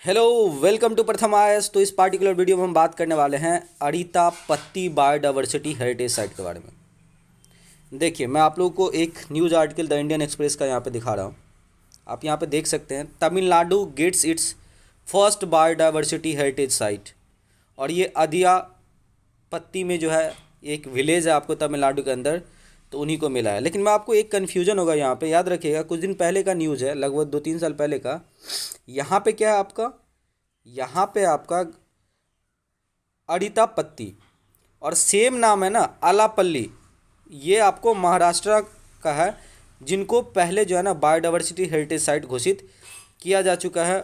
Hello, welcome to प्रथम आयस। तो इस पार्टिकुलर वीडियो में हम बात करने वाले हैं अड़ीता पत्ती बायोडाइवर्सिटी हेरिटेज साइट के बारे में। देखिए, मैं आप लोगों को एक news article the Indian express का यहाँ पे दिखा रहा हूँ। आप यहाँ पे देख सकते हैं, Tamil Nadu gets its first biodiversity heritage site. और ये अदिया पत्ती में जो है एक विलेज है आपको तमिलनाडु के अंदर, तो उन्हीं को मिला है। लेकिन मैं आपको एक कन्फ्यूजन होगा यहाँ पे, याद रखिएगा, कुछ दिन पहले का न्यूज़ है, लगभग 2-3 साल पहले का। यहाँ पे क्या है आपका, यहाँ पे आपका अड़ीता पत्ती और सेम नाम है ना आलापल्ली, ये आपको महाराष्ट्र का है, जिनको पहले जो है ना बायोडाइवर्सिटी हेरिटेज साइट घोषित किया जा चुका है।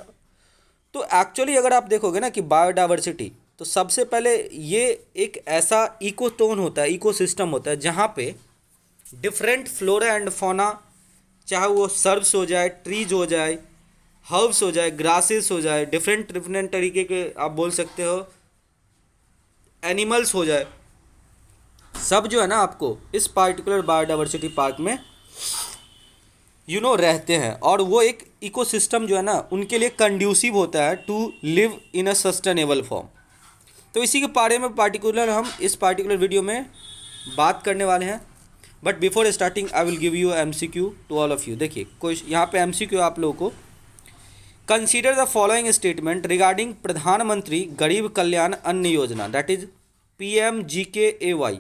तो एक्चुअली अगर आप देखोगे ना कि बायोडाइवर्सिटी, तो सबसे पहले ये एक ऐसा इकोटोन होता है, इकोसिस्टम होता है, जहाँ पे डिफरेंट फ्लोरा एंड फौना, चाहे वो सर्ब्स हो जाए, ट्रीज हो जाए, हर्ब्स हो जाए, ग्रासेस हो जाए, डिफरेंट डिफरेंट तरीके के आप बोल सकते हो एनिमल्स हो जाए, सब जो है ना आपको इस पार्टिकुलर बायोडाइवर्सिटी पार्क में रहते हैं। और वो एक इकोसिस्टम जो है ना उनके लिए कंड्यूसिव होता है to live in a sustainable form. तो इसी के बारे में पार्टिकुलर हम इस पार्टिकुलर वीडियो में बात करने वाले हैं। But before starting I will give you MCQ to all of you. देखिए, कोई यहाँ पे MCQ आप लोगों को, consider the following statement regarding Pradhan Mantri Garib Kalyan Anna Yojana, that is PMGKAY।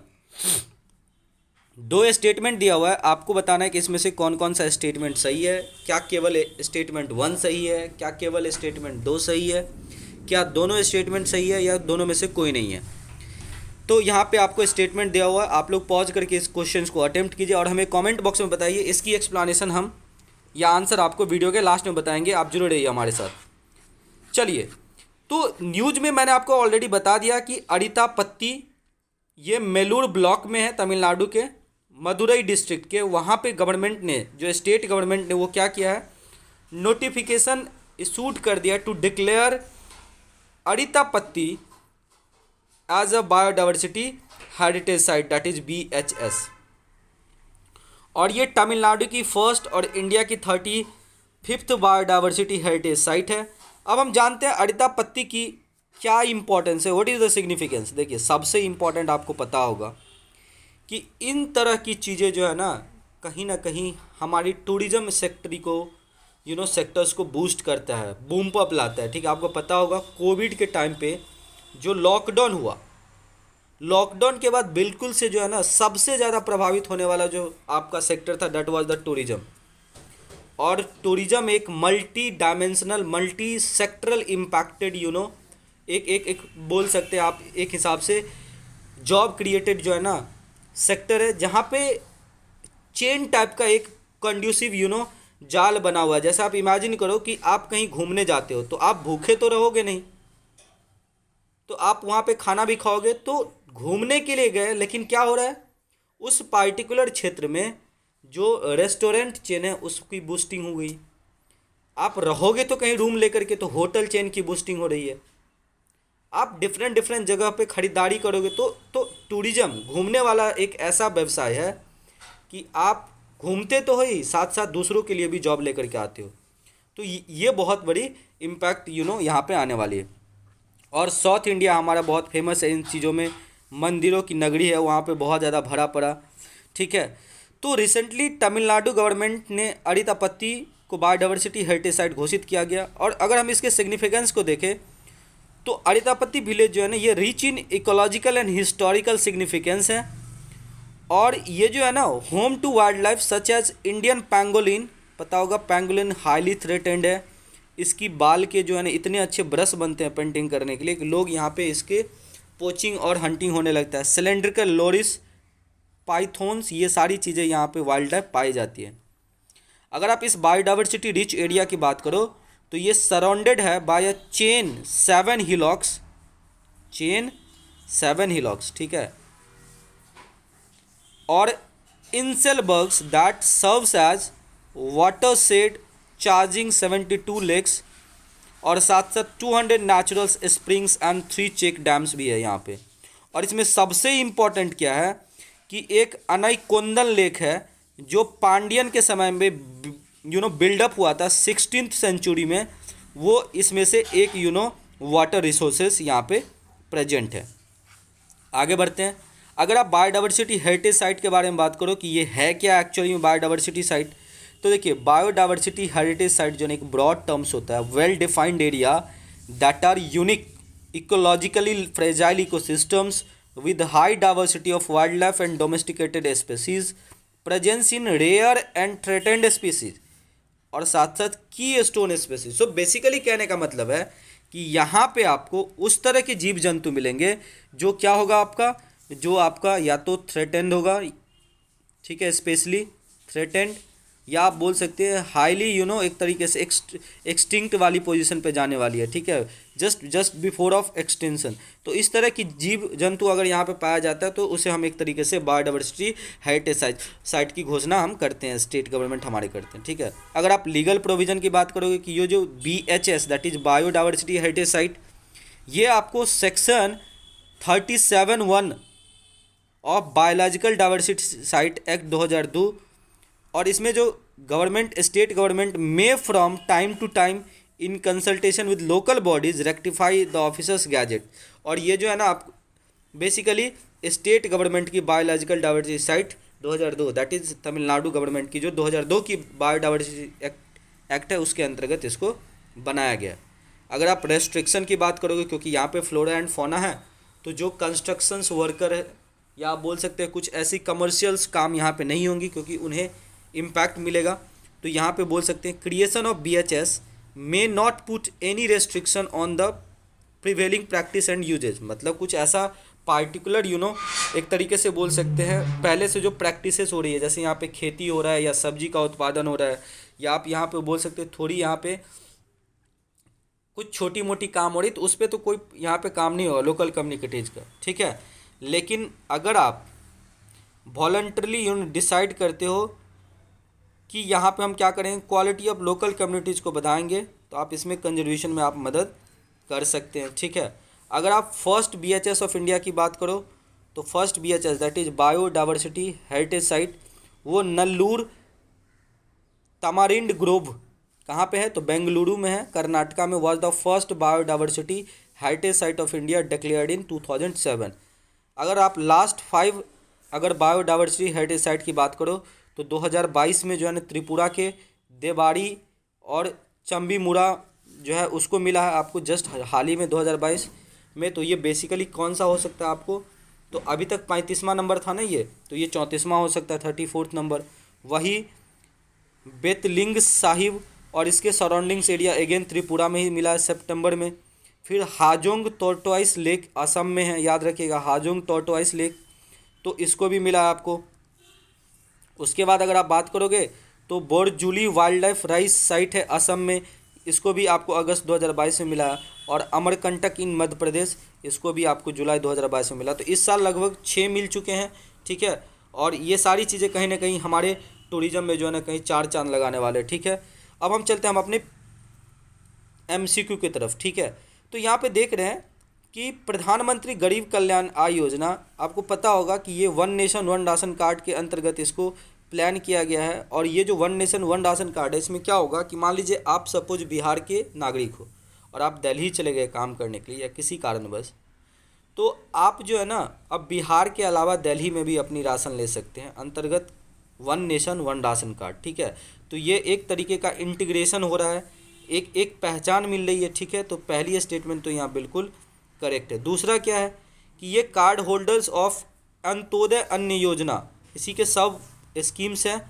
दो स्टेटमेंट दिया हुआ है, आपको बताना है कि इसमें से कौन कौन सा स्टेटमेंट सही है। क्या केवल स्टेटमेंट 1 सही है, क्या केवल स्टेटमेंट 2 सही है, क्या दोनों स्टेटमेंट सही है, या दोनों में से कोई नहीं है। तो यहाँ पे आपको स्टेटमेंट दिया हुआ है, आप लोग पॉज करके इस क्वेश्चन को अटेम्प्ट कीजिए और हमें कमेंट बॉक्स में बताइए। इसकी एक्सप्लेनेशन हम या आंसर आपको वीडियो के लास्ट में बताएंगे, आप जरूर रहिए हमारे साथ। चलिए, तो न्यूज में मैंने आपको ऑलरेडी बता दिया कि अड़ीता पत्ती ये मेलूर ब्लॉक में है, तमिलनाडु के मदुरई डिस्ट्रिक्ट के। वहाँ पे गवर्नमेंट ने, जो स्टेट गवर्नमेंट ने, वो क्या किया है, नोटिफिकेशन इशूड कर दिया to declare Arittapatti as a biodiversity heritage site, that is BHS। और ये तमिलनाडु की फर्स्ट और इंडिया की 35th बायोडाइवर्सिटी हेरिटेज साइट है। अब हम जानते हैं अड़ीता पत्ती की क्या इंपॉर्टेंस है, व्हाट इज़ द सिग्निफिकेंस। देखिए, सबसे इम्पॉर्टेंट आपको पता होगा कि इन तरह की चीज़ें जो है ना कहीं हमारी टूरिज्म सेक्टर को, सेक्टर्स को बूस्ट करता है, बूम अप लाता है। ठीक है, आपको पता होगा कोविड के टाइम पे जो लॉकडाउन हुआ, लॉकडाउन के बाद बिल्कुल से जो है ना सबसे ज़्यादा प्रभावित होने वाला जो आपका सेक्टर था, दैट वाज द टूरिज्म। और टूरिज्म एक multi dimensional, multi sectoral impacted, एक बोल सकते हैं आप एक हिसाब से जॉब क्रिएटेड जो है ना सेक्टर है, जहाँ पे चेन टाइप का एक कंड्यूसिव जाल बना हुआ है। जैसे आप इमेजिन करो कि आप कहीं घूमने जाते हो, तो आप भूखे तो रहोगे नहीं, तो आप वहाँ पे खाना भी खाओगे। तो घूमने के लिए गए, लेकिन क्या हो रहा है, उस पार्टिकुलर क्षेत्र में जो रेस्टोरेंट चेन है उसकी बूस्टिंग हो गई। आप रहोगे तो कहीं रूम लेकर के, तो होटल चेन की बूस्टिंग हो रही है। आप डिफरेंट डिफरेंट जगह पे खरीदारी करोगे, तो टूरिज्म, घूमने वाला एक ऐसा व्यवसाय है कि आप घूमते तो हो ही, साथ साथ दूसरों के लिए भी जॉब लेकर के आते हो। तो ये बहुत बड़ी इम्पैक्ट यहाँ पे आने वाली है। और साउथ इंडिया हमारा बहुत फेमस है इन चीज़ों में, मंदिरों की नगरी है, वहाँ पे बहुत ज़्यादा भरा पड़ा। ठीक है, तो रिसेंटली तमिलनाडु गवर्नमेंट ने अड़ीता पत्ती को बायोडाइवर्सिटी हेरिटेज साइट घोषित किया गया। और अगर हम इसके सिग्निफिकेंस को देखें, तो अड़ीता पत्ती विलेज जो है ना, ये rich in ecological and historical significance है। और ये जो है ना home to wildlife such as Indian pangolin, पता होगा पैंगोलिन हाईली थ्रेटेंड है। इसकी बाल के जो है ना इतने अच्छे ब्रश बनते हैं पेंटिंग करने के लिए कि लोग यहाँ पे इसके पोचिंग और हंटिंग होने लगता है। सिलेंड्रिकल लोरिस, पाइथोन्स, ये सारी चीज़ें यहाँ पे वाइल्ड लाइफ पाई जाती है। अगर आप इस बायोडाइवर्सिटी रिच एरिया की बात करो, तो ये सराउंडेड है by a chain 7 hillocks, chain 7 hillocks, ठीक है। और inselbergs that serves as watershed charging 72 lakes, और साथ साथ 200 natural springs and 3 check dams भी है यहाँ पे। और इसमें सबसे इम्पॉर्टेंट क्या है कि एक अनाइकोंदन लेक है, जो पांडियन के समय में बिल्डअप हुआ था 16th सेंचुरी में, वो इसमें से एक वाटर रिसोर्सेस यहाँ पे प्रेजेंट है। आगे बढ़ते हैं। अगर आप बायोडाइवर्सिटी हेरिटेज साइट के बारे में बात करो कि ये है क्या एक्चुअली में बायोडाइवर्सिटी साइट, तो देखिए बायोडाइवर्सिटी हेरिटेज साइट जो है एक ब्रॉड टर्म्स होता है, well defined area that are unique ecologically fragile ecosystems with high diversity of wildlife and domesticated species, presence in rare and threatened species और साथ साथ की स्टोन स्पीसीज। सो बेसिकली कहने का मतलब है कि यहाँ पे आपको उस तरह के जीव जंतु मिलेंगे जो क्या होगा आपका, जो आपका या तो थ्रेटेंड होगा, ठीक है, स्पेशली थ्रेटेंड, या आप बोल सकते हैं हाईली एक तरीके से एक्सटिंक्ट वाली पोजीशन पे जाने वाली है, ठीक है, जस्ट बिफोर ऑफ एक्सटेंशन। तो इस तरह की जीव जंतु अगर यहाँ पे पाया जाता है तो उसे हम एक तरीके से बायोडाइवर्सिटी हेरिटेज साइट की घोषणा हम करते हैं, स्टेट गवर्नमेंट हमारे करते हैं, ठीक है। अगर आप लीगल प्रोविज़न की बात करोगे कि ये जो BHS that is biodiversity heritage site, ये आपको section 37(1) of biological diversity site act 2002, और इसमें जो गवर्नमेंट स्टेट गवर्नमेंट में from time to time in consultation with local bodies rectify the officers gazette, और ये जो है ना आप बेसिकली स्टेट गवर्नमेंट की biological diversity site 2002 that is Tamil Nadu government की जो 2002 की बायोडाइवर्सिटी एक्ट है उसके अंतर्गत इसको बनाया गया। अगर आप रेस्ट्रिक्शन की बात करोगे, क्योंकि यहाँ पे फ्लोरा एंड फौना है, तो जो कंस्ट्रक्शंस वर्कर है या आप बोल सकते हैं कुछ ऐसी कमर्शियल्स काम यहाँ पे नहीं होंगी क्योंकि उन्हें इम्पैक्ट मिलेगा, तो यहाँ पे बोल सकते हैं creation of BHS may not put any restriction on the prevailing practice and usages. मतलब कुछ ऐसा पार्टिकुलर एक तरीके से बोल सकते हैं पहले से जो प्रैक्टिसेस हो रही है, जैसे यहाँ पे खेती हो रहा है या सब्जी का उत्पादन हो रहा है, या आप यहाँ पे बोल सकते हैं थोड़ी यहाँ पे कुछ छोटी मोटी काम हो रही, तो उस पर तो कोई यहाँ पे काम नहीं होगा लोकल कम्युनिटीज़ का, ठीक है। लेकिन अगर आप वॉलंटरली डिसाइड करते हो कि यहाँ पे हम क्या करेंगे, क्वालिटी ऑफ लोकल कम्युनिटीज़ को बढ़ाएंगे, तो आप इसमें कंजर्वेशन में आप मदद कर सकते हैं, ठीक है। अगर आप फर्स्ट BHS ऑफ इंडिया की बात करो तो first BHS that is biodiversity heritage site वो नल्लूर तमारिंड ग्रोव कहाँ पे है, तो बेंगलुरु में है, कर्नाटका में, was the first biodiversity heritage site of India declared इन 2007। अगर आप लास्ट 5 अगर बायोडाइवर्सिटी हेरिटेज साइट की बात करो तो 2022 में जो है ना त्रिपुरा के देवाड़ी और चंबीमुरा जो है उसको मिला है आपको जस्ट हाल ही में 2022 में। तो ये बेसिकली कौन सा हो सकता है आपको, तो अभी तक 35वां नंबर था ना ये, तो ये 34वां हो सकता है, 34th नंबर। वही बेतलिंग साहिब और इसके सराउंडिंग्स एरिया अगेन त्रिपुरा में ही मिला है सितंबर में। फिर हाजोंग टॉर्टोइस लेक असम में है, याद रखिएगा हाजोंग टॉर्टोइस लेक, तो इसको भी मिला है आपको। उसके बाद अगर आप बात करोगे तो बोरजुली वाइल्ड लाइफ राइस साइट है असम में, इसको भी आपको अगस्त 2022 में मिला है। और अमरकंटक इन मध्य प्रदेश, इसको भी आपको जुलाई 2022 में मिला। तो इस साल लगभग 6 मिल चुके हैं, ठीक है। और ये सारी चीज़ें कहीं ना कहीं हमारे टूरिज़्म में जो है ना कहीं 4 चांद लगाने वाले, ठीक है। अब हम चलते हैं हम अपने MCQ की तरफ, ठीक है। तो यहाँ पे देख रहे हैं कि प्रधानमंत्री गरीब कल्याण आय योजना, आपको पता होगा कि ये one nation one ration card के अंतर्गत इसको प्लान किया गया है। और ये जो one nation one ration card है, इसमें क्या होगा कि मान लीजिए आप सपोज बिहार के नागरिक हो और आप दिल्ली चले गए काम करने के लिए या किसी कारणवश, तो आप जो है ना अब बिहार के अलावा दिल्ली में भी अपनी राशन ले सकते हैं अंतर्गत one nation one ration card, ठीक है। तो ये एक तरीके का इंटीग्रेशन हो रहा है, एक पहचान मिल रही है, ठीक है। तो पहली स्टेटमेंट तो यहाँ बिल्कुल करेक्ट है। दूसरा क्या है कि ये कार्ड होल्डर्स ऑफ अंत्योदय अन्न योजना, इसी के सब स्कीम्स हैं।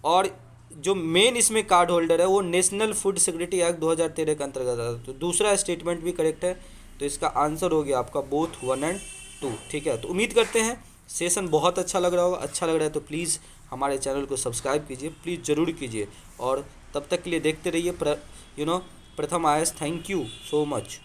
और जो मेन इसमें कार्ड होल्डर है वो नेशनल फूड सिक्योरिटी एक्ट 2013 के अंतर्गत आता है। तो दूसरा स्टेटमेंट भी करेक्ट है, तो इसका आंसर हो गया आपका बोथ 1 और 2, ठीक है। तो उम्मीद करते हैं सेशन बहुत अच्छा लग रहा होगा। अच्छा लग रहा है तो प्लीज़ हमारे चैनल को सब्सक्राइब कीजिए, प्लीज़ ज़रूर कीजिए। और तब तक के लिए देखते रहिए प्रथम IAS। Thank you so much.